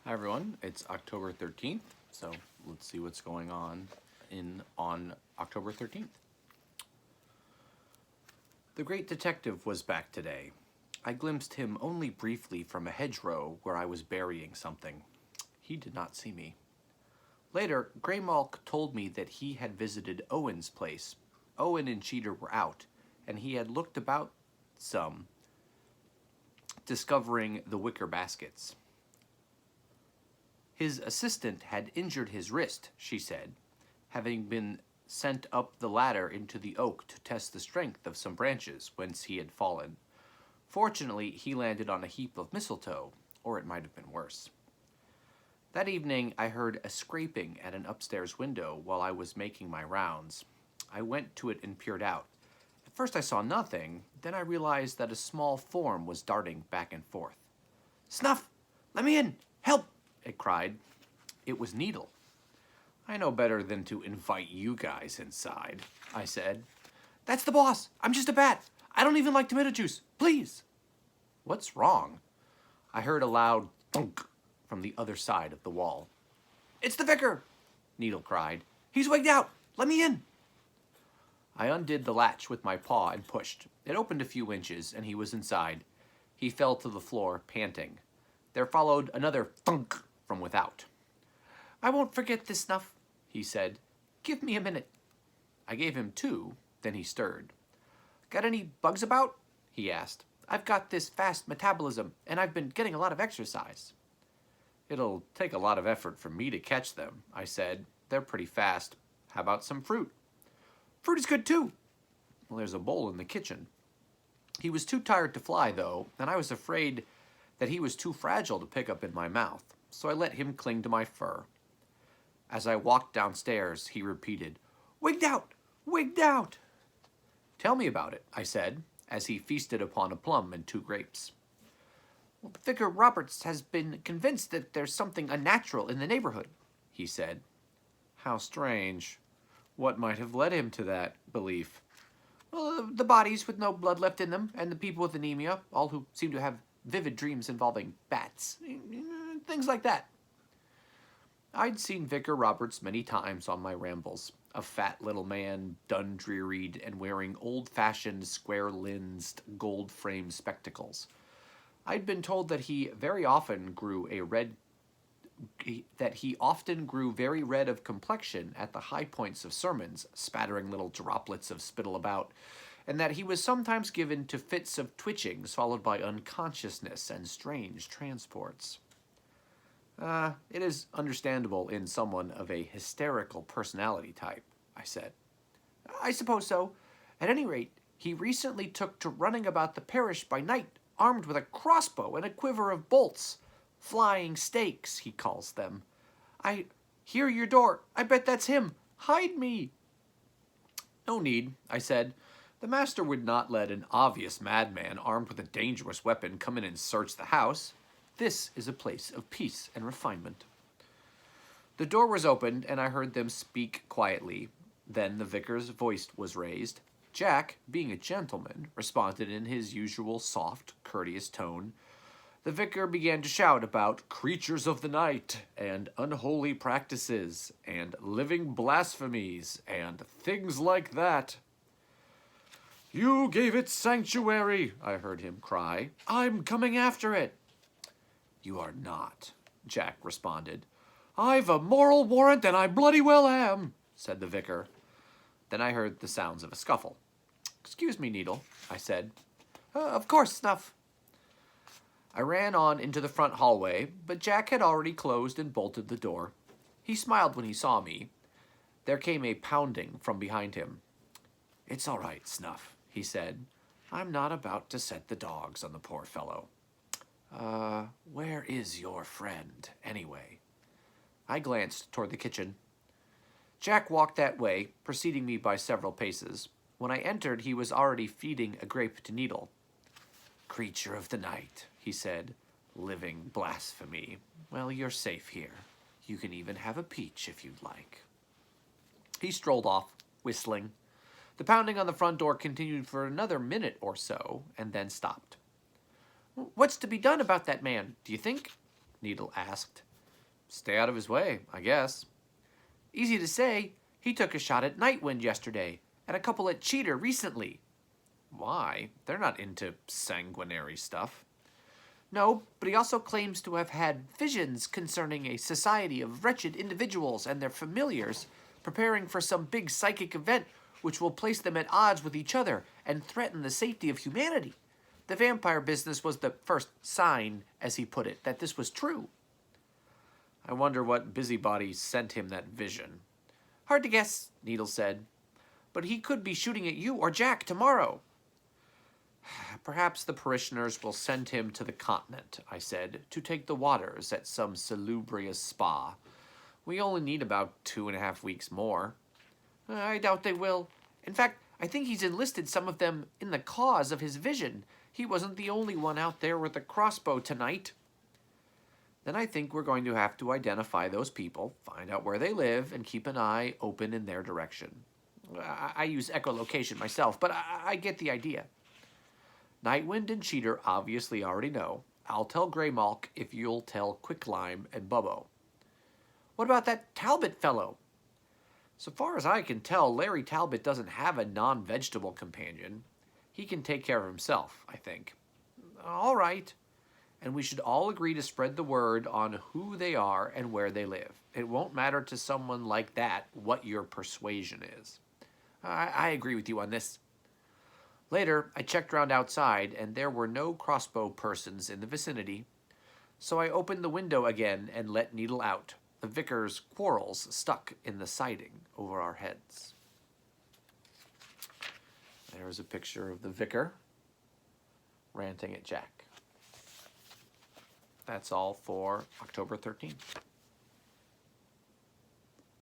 Hi everyone, it's October 13th, so let's see what's going on on October 13th. The great detective was back today. I glimpsed him only briefly from a hedgerow where I was burying something. He did not see me. Later, Greymalk told me that he had visited Owen's place. Owen and Cheater were out, and he had looked about some, discovering the wicker baskets. His assistant had injured his wrist, she said, having been sent up the ladder into the oak to test the strength of some branches whence he had fallen. Fortunately, he landed on a heap of mistletoe, or it might have been worse. That evening, I heard a scraping at an upstairs window while I was making my rounds. I went to it and peered out. At first I saw nothing, then I realized that a small form was darting back and forth. "Snuff! Let me in! Help!" it cried. It was Needle. "I know better than to invite you guys inside," I said. "That's the boss. I'm just a bat. I don't even like tomato juice. Please." "What's wrong?" I heard a loud thunk from the other side of the wall. "It's the vicar!" Needle cried. "He's wigged out. Let me in." I undid the latch with my paw and pushed. It opened a few inches, and he was inside. He fell to the floor, panting. There followed another thunk from without. "I won't forget this, Snuff," he said. "Give me a minute." I gave him 2, then he stirred. "Got any bugs about?" he asked. "I've got this fast metabolism, and I've been getting a lot of exercise." "It'll take a lot of effort for me to catch them," I said. "They're pretty fast. How about some fruit?" "Fruit is good too." "Well, there's a bowl in the kitchen." He was too tired to fly, though, and I was afraid that he was too fragile to pick up in my mouth, so I let him cling to my fur. As I walked downstairs, he repeated, "Wigged out! Wigged out!" "Tell me about it," I said, as he feasted upon a plum and 2 grapes. "Well, Vicar Roberts has been convinced that there's something unnatural in the neighborhood," he said. "How strange. What might have led him to that belief?" "Well, the bodies with no blood left in them, and the people with anemia, all who seem to have vivid dreams involving bats. Things like that." I'd seen Vicar Roberts many times on my rambles, a fat little man, dun-drearied and wearing old-fashioned, square-lensed, gold-framed spectacles. I'd been told that he often grew very red of complexion at the high points of sermons, spattering little droplets of spittle about, and that he was sometimes given to fits of twitchings followed by unconsciousness and strange transports. It is understandable in someone of a hysterical personality type," I said. "I suppose so. At any rate, he recently took to running about the parish by night, armed with a crossbow and a quiver of bolts. Flying stakes, he calls them. I hear your door. I bet that's him. Hide me." "No need," I said. "The master would not let an obvious madman armed with a dangerous weapon come in and search the house. This is a place of peace and refinement." The door was opened, and I heard them speak quietly. Then the vicar's voice was raised. Jack, being a gentleman, responded in his usual soft, courteous tone. The vicar began to shout about creatures of the night, and unholy practices, and living blasphemies, and things like that. "You gave it sanctuary," I heard him cry. "I'm coming after it." "You are not," Jack responded. "I've a moral warrant, and I bloody well am," said the vicar. Then I heard the sounds of a scuffle. "Excuse me, Needle," I said. Of course, Snuff." I ran on into the front hallway, but Jack had already closed and bolted the door. He smiled when he saw me. There came a pounding from behind him. "It's all right, Snuff," he said. "I'm not about to set the dogs on the poor fellow. Where is your friend, anyway?" I glanced toward the kitchen. Jack walked that way, preceding me by several paces. When I entered, he was already feeding a grape to Needle. "Creature of the night," he said. "Living blasphemy. Well, you're safe here. You can even have a peach if you'd like." He strolled off, whistling. The pounding on the front door continued for another minute or so, and then stopped. "What's to be done about that man, do you think?" Needle asked. Stay out of his way, I guess. Easy to say. He took a shot at Nightwind yesterday, and a couple at Cheater recently. Why? They're not into sanguinary stuff. No, but he also claims to have had visions concerning a society of wretched individuals and their familiars preparing for some big psychic event which will place them at odds with each other and threaten the safety of humanity. The vampire business was the first sign, as he put it, that this was true. I wonder what busybody sent him that vision. Hard to guess, Needle said. But he could be shooting at you or Jack tomorrow. Perhaps the parishioners will send him to the continent, I said, to take the waters at some salubrious spa. We only need about 2.5 weeks more. I doubt they will. In fact, I think he's enlisted some of them in the cause of his vision. He wasn't the only one out there with a crossbow tonight. Then I think we're going to have to identify those people, find out where they live, and keep an eye open in their direction. I use echolocation myself, but I get the idea. Nightwind and Cheater obviously already know. I'll tell Greymalk if you'll tell Quicklime and Bubbo. What about that Talbot fellow? So far as I can tell, Larry Talbot doesn't have a non-vegetable companion. He can take care of himself, I think. All right. And we should all agree to spread the word on who they are and where they live. It won't matter to someone like that what your persuasion is. I agree with you on this. Later, I checked around outside, and there were no crossbow persons in the vicinity. So I opened the window again and let Needle out. The vicar's quarrels stuck in the siding over our heads. There's a picture of the vicar ranting at Jack. That's all for October 13th.